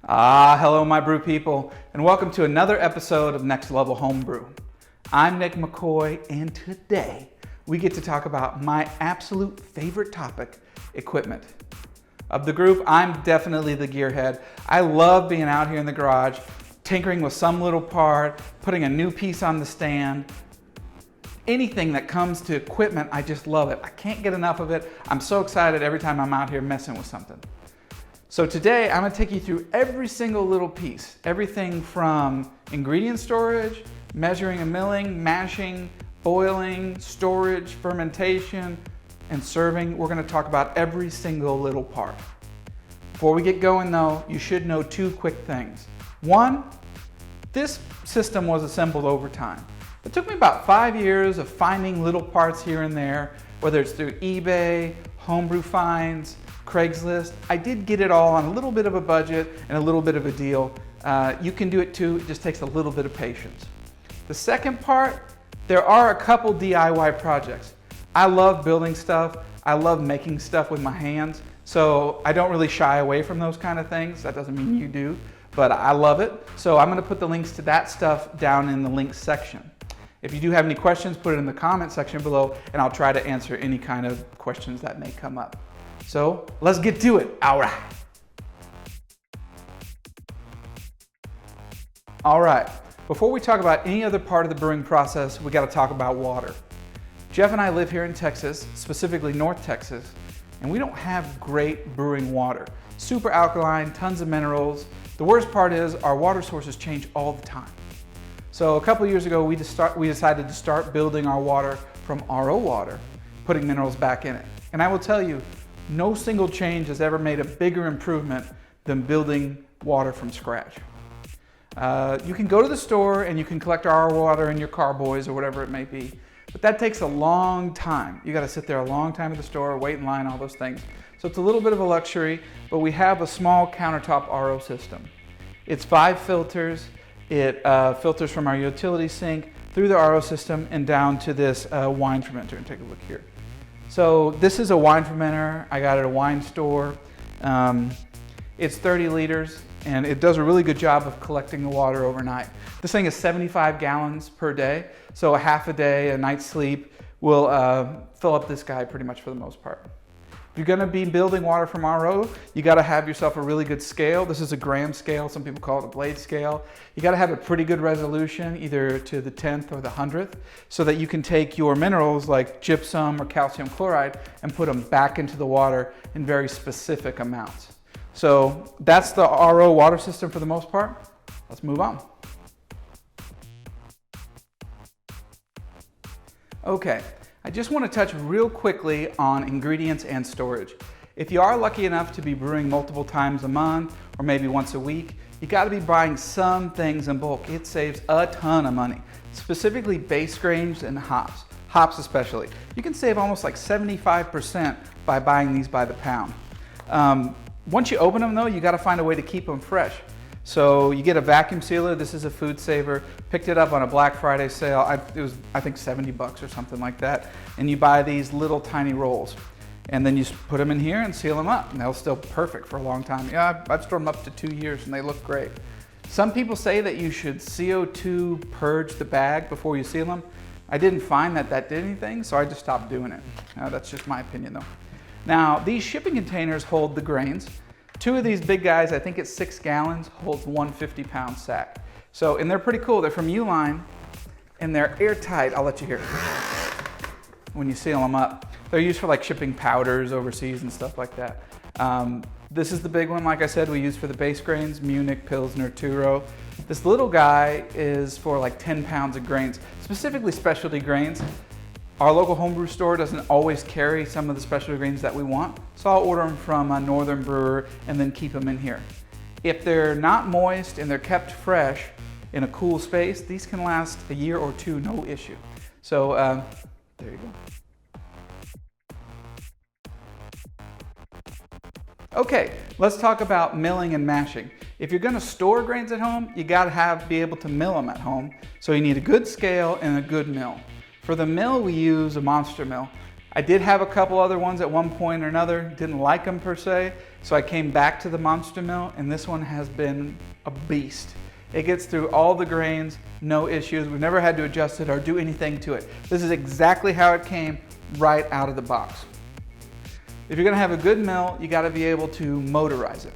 Hello my brew people, and welcome to another episode of Next Level Homebrew. I'm Nick McCoy, and today we get to talk about my absolute favorite topic, equipment. Of the group, I'm definitely the gearhead. I love being out here in the garage, tinkering with some little part, putting a new piece on the stand. Anything that comes to equipment, I just love it. I can't get enough of it. I'm so excited every time I'm out here messing with something. So today I'm going to take you through every single little piece, everything from ingredient storage, measuring and milling, mashing, boiling, storage, fermentation, and serving. We're going to talk about every single little part. Before we get going though, you should know two quick things. One, this system was assembled over time. It took me about 5 years of finding little parts here and there, whether it's through eBay, homebrew finds, Craigslist. I did get it all on a little bit of a budget and a little bit of a deal. You can do it too, it just takes a little bit of patience. The second part, there are a couple DIY projects. I love building stuff. I love making stuff with my hands. So I don't really shy away from those kind of things. That doesn't mean you do, but I love it. So I'm gonna put the links to that stuff down in the links section. If you do have any questions, put it in the comment section below and I'll try to answer any kind of questions that may come up. So let's get to it. All right. Before we talk about any other part of the brewing process, we got to talk about water. Jeff and I live here in Texas, specifically North Texas, and we don't have great brewing water. Super alkaline, tons of minerals. The worst part is our water sources change all the time. So a couple years ago, we decided to start building our water from RO water, putting minerals back in it. And I will tell you, no single change has ever made a bigger improvement than building water from scratch. You can go to the store and you can collect RO water in your carboys or whatever it may be, but that takes a long time. You got to sit there a long time at the store, wait in line, all those things. So it's a little bit of a luxury, but we have a small countertop RO system. It's 5 filters. It filters from our utility sink through the RO system and down to this wine fermenter. And take a look here. So this is a wine fermenter. I got it at a wine store. It's 30 liters and it does a really good job of collecting the water overnight. This thing is 75 gallons per day. So a half a day, a night's sleep will fill up this guy pretty much for the most part. If you're gonna be building water from RO, you gotta have yourself a really good scale. This is a gram scale, some people call it a blade scale. You gotta have a pretty good resolution, either to the 10th or the 100th, so that you can take your minerals like gypsum or calcium chloride and put them back into the water in very specific amounts. So that's the RO water system for the most part. Let's move on. Okay. I just want to touch real quickly on ingredients and storage. If you are lucky enough to be brewing multiple times a month or maybe once a week, you got to be buying some things in bulk. It saves a ton of money, specifically base grains and hops. Hops especially. You can save almost like 75% by buying these by the pound. Once you open them though, you got to find a way to keep them fresh. So you get a vacuum sealer. This is a food saver. Picked it up on a Black Friday sale. It was, I think, 70 bucks or something like that. And you buy these little tiny rolls. And then you put them in here and seal them up. And they'll still perfect for a long time. Yeah, I've stored them up to 2 years and they look great. Some people say that you should CO2 purge the bag before you seal them. I didn't find that did anything, so I just stopped doing it. That's just my opinion though. Now, these shipping containers hold the grains. 2 of these big guys, I think it's 6 gallons, holds 1 50-pound sack. So, and they're pretty cool. They're from Uline and they're airtight. I'll let you hear it when you seal them up. They're used for like shipping powders overseas and stuff like that. This is the big one, like I said, we use for the base grains, Munich, Pilsner, Turo. This little guy is for like 10 pounds of grains, specifically specialty grains. Our local homebrew store doesn't always carry some of the specialty grains that we want, so I'll order them from a northern brewer and then keep them in here. If they're not moist and they're kept fresh in a cool space, these can last a year or 2, no issue. So there you go. Okay, let's talk about milling and mashing. If you're gonna store grains at home, you gotta be able to mill them at home. So you need a good scale and a good mill. For the mill, we use a monster mill. I did have a couple other ones at one point or another, didn't like them per se, so I came back to the Monster Mill, and this one has been a beast. It gets through all the grains, no issues. We've never had to adjust it or do anything to it. This is exactly how it came right out of the box. If you're gonna have a good mill, you gotta be able to motorize it.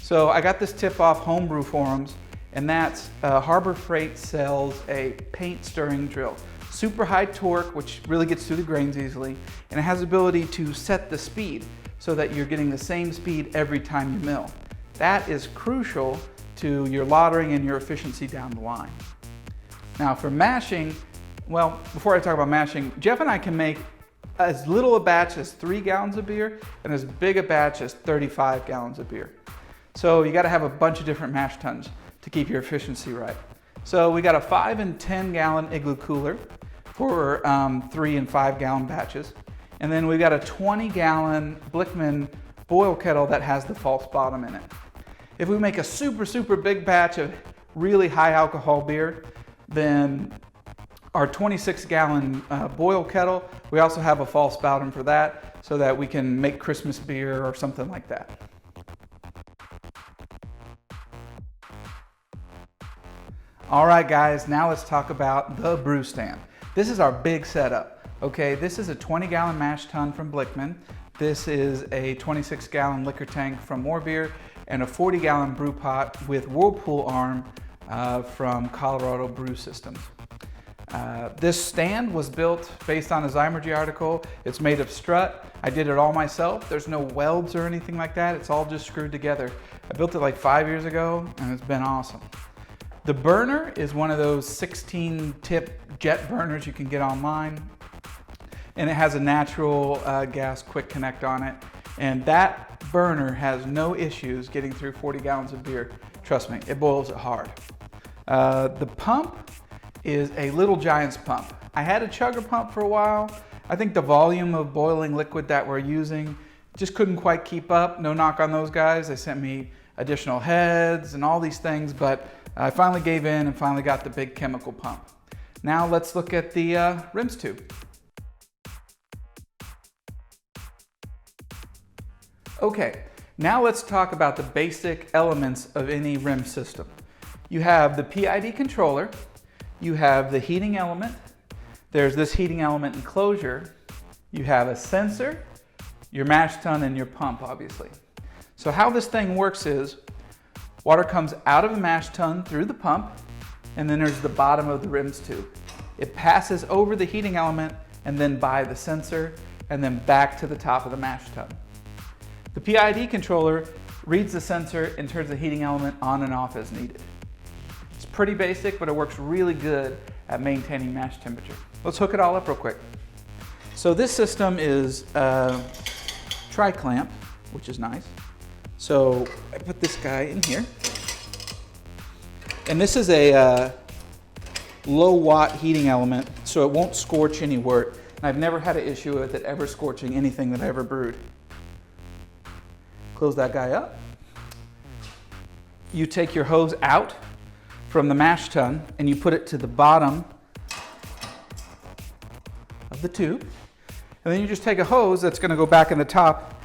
So I got this tip off Homebrew forums, and that's Harbor Freight sells a paint stirring drill. Super high torque, which really gets through the grains easily, and it has the ability to set the speed so that you're getting the same speed every time you mill. That is crucial to your lautering and your efficiency down the line. Now for mashing, well, before I talk about mashing, Jeff and I can make as little a batch as 3 gallons of beer and as big a batch as 35 gallons of beer. So you gotta have a bunch of different mash tuns to keep your efficiency right. So we got a 5 and 10 gallon igloo cooler for 3 and 5 gallon batches. And then we got a 20 gallon Blichmann boil kettle that has the false bottom in it. If we make a super big batch of really high alcohol beer, then our 26 gallon boil kettle, we also have a false bottom for that so that we can make Christmas beer or something like that. All right guys, now let's talk about the brew stand. This is our big setup. Okay, this is a 20 gallon mash tun from Blichmann. This is a 26 gallon liquor tank from More Beer, and a 40 gallon brew pot with Whirlpool arm from Colorado Brew Systems. This stand was built based on a Zymergy article. It's made of strut. I did it all myself. There's no welds or anything like that. It's all just screwed together. I built it like 5 years ago, and it's been awesome. The burner is one of those 16 tip jet burners you can get online, and it has a natural gas quick connect on it. And that burner has no issues getting through 40 gallons of beer. Trust me, it boils it hard. The pump is a Little Giants pump. I had a chugger pump for a while. I think the volume of boiling liquid that we're using just couldn't quite keep up. No knock on those guys. They sent me additional heads and all these things, but I finally gave in and finally got the big chemical pump. Now let's look at the rinse tube. Okay, now let's talk about the basic elements of any rim system. You have the PID controller, you have the heating element, there's this heating element enclosure, you have a sensor, your mash tun, and your pump, obviously. So how this thing works is, water comes out of the mash tun through the pump, and then there's the bottom of the rinse tube. It passes over the heating element and then by the sensor, and then back to the top of the mash tun. The PID controller reads the sensor and turns the heating element on and off as needed. It's pretty basic, but it works really good at maintaining mash temperature. Let's hook it all up real quick. So this system is tri-clamp, which is nice. So I put this guy in here. And this is a low watt heating element, so it won't scorch any wort. And I've never had an issue with it ever scorching anything that I ever brewed. Close that guy up. You take your hose out from the mash tun and you put it to the bottom of the tube. And then you just take a hose that's going to go back in the top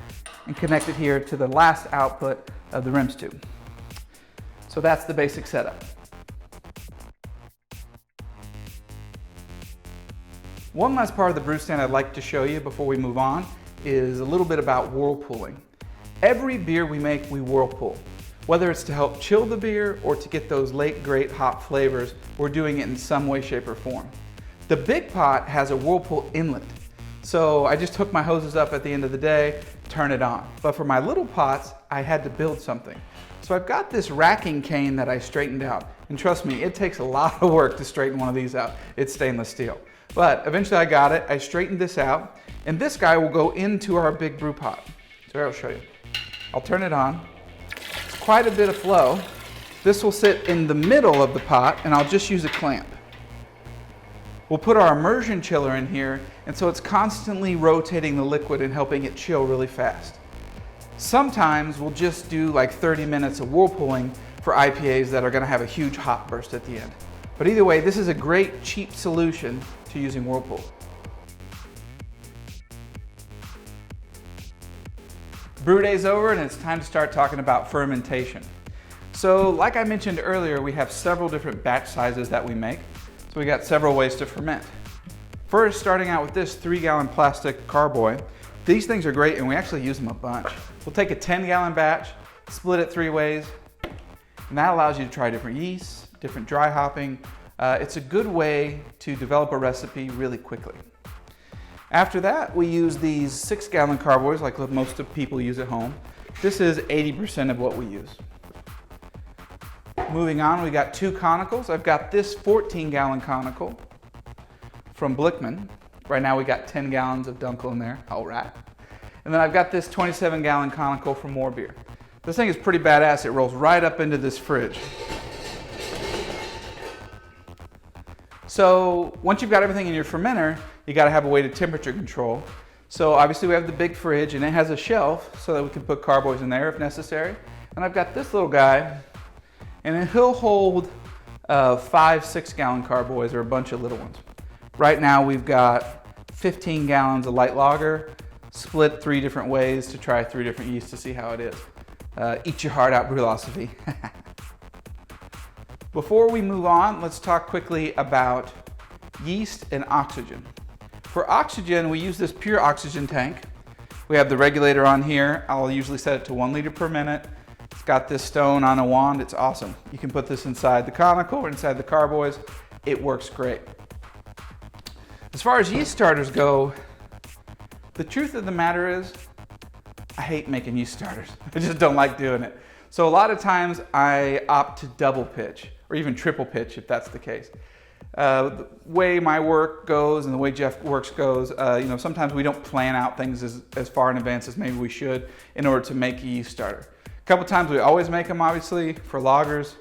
and connect it here to the last output of the rinse tube. So that's the basic setup. One last part of the brew stand I'd like to show you before we move on is a little bit about whirlpooling. Every beer we make, we whirlpool. Whether it's to help chill the beer or to get those late great hop flavors, we're doing it in some way, shape, or form. The big pot has a whirlpool inlet. So I just hook my hoses up at the end of the day, turn it on. But for my little pots, I had to build something. So I've got this racking cane that I straightened out. And trust me, it takes a lot of work to straighten one of these out. It's stainless steel. But eventually I got it, I straightened this out, and this guy will go into our big brew pot. So I'll show you. I'll turn it on. It's quite a bit of flow. This will sit in the middle of the pot, and I'll just use a clamp. We'll put our immersion chiller in here, and so it's constantly rotating the liquid and helping it chill really fast. Sometimes we'll just do like 30 minutes of whirlpooling for IPAs that are going to have a huge hop burst at the end. But either way, this is a great cheap solution to using Whirlpool. Brew day's over and it's time to start talking about fermentation. So like I mentioned earlier, we have several different batch sizes that we make. So we got several ways to ferment. First, starting out with this 3-gallon plastic carboy. These things are great and we actually use them a bunch. We'll take a 10-gallon batch, split it 3 ways, and that allows you to try different yeasts, different dry hopping. It's a good way to develop a recipe really quickly. After that, we use these 6-gallon carboys like most of people use at home. This is 80% of what we use. Moving on, we got 2 conicals. I've got this 14-gallon conical from Blichmann. Right now we got 10 gallons of Dunkel in there, all right. And then I've got this 27-gallon conical from More Beer. This thing is pretty badass. It rolls right up into this fridge. So once you've got everything in your fermenter, you got to have a way to temperature control. So obviously we have the big fridge and it has a shelf so that we can put carboys in there if necessary. And I've got this little guy and he'll hold 5 6-gallon carboys or a bunch of little ones. Right now we've got 15 gallons of light lager, split 3 different ways to try 3 different yeasts to see how it is. Eat your heart out brewlosophy. Before we move on, let's talk quickly about yeast and oxygen. For oxygen, we use this pure oxygen tank. We have the regulator on here. I'll usually set it to 1 liter per minute. It's got this stone on a wand. It's awesome. You can put this inside the conical or inside the carboys. It works great. As far as yeast starters go, the truth of the matter is, I hate making yeast starters. I just don't like doing it. So a lot of times I opt to double pitch or even triple pitch if that's the case. The way my work goes and the way Jeff works goes, sometimes we don't plan out things as far in advance as maybe we should in order to make a yeast starter. A couple times we always make them, obviously, for lagers,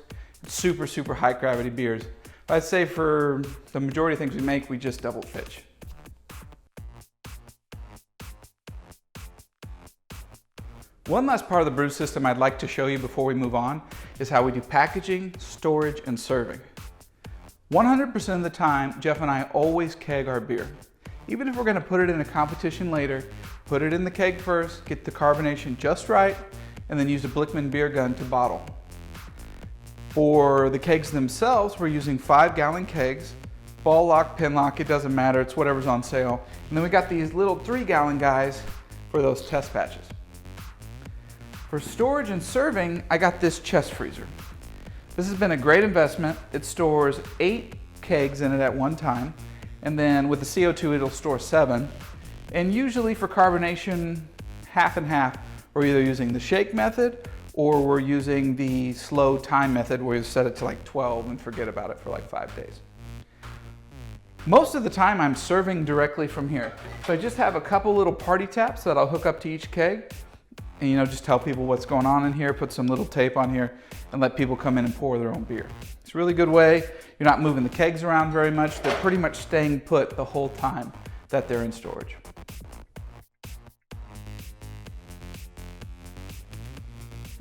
super, super high gravity beers. But I'd say for the majority of things we make, we just double pitch. One last part of the brew system I'd like to show you before we move on is how we do packaging, storage, and serving. 100% of the time, Jeff and I always keg our beer. Even if we're gonna put it in a competition later, put it in the keg first, get the carbonation just right, and then use a Blichmann beer gun to bottle. For the kegs themselves, we're using 5-gallon kegs, ball lock, pin lock, it doesn't matter, it's whatever's on sale. And then we got these little 3-gallon guys for those test batches. For storage and serving, I got this chest freezer. This has been a great investment. It stores 8 kegs in it at one time, and then with the CO2 it'll store 7. And usually for carbonation, half and half, we're either using the shake method or we're using the slow time method where you set it to like 12 and forget about it for like 5 days. Most of the time I'm serving directly from here. So I just have a couple little party taps that I'll hook up to each keg. And just tell people what's going on in here, put some little tape on here and let people come in and pour their own beer. It's a really good way. You're not moving the kegs around very much. They're pretty much staying put the whole time that they're in storage.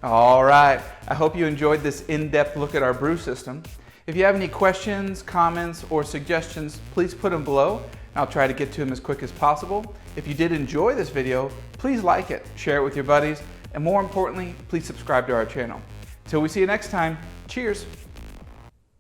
All right, I hope you enjoyed this in-depth look at our brew system. If you have any questions, comments, or suggestions, please put them below. I'll try to get to them as quick as possible. If you did enjoy this video, please like it, share it with your buddies, and more importantly, please subscribe to our channel. Until we see you next time, cheers.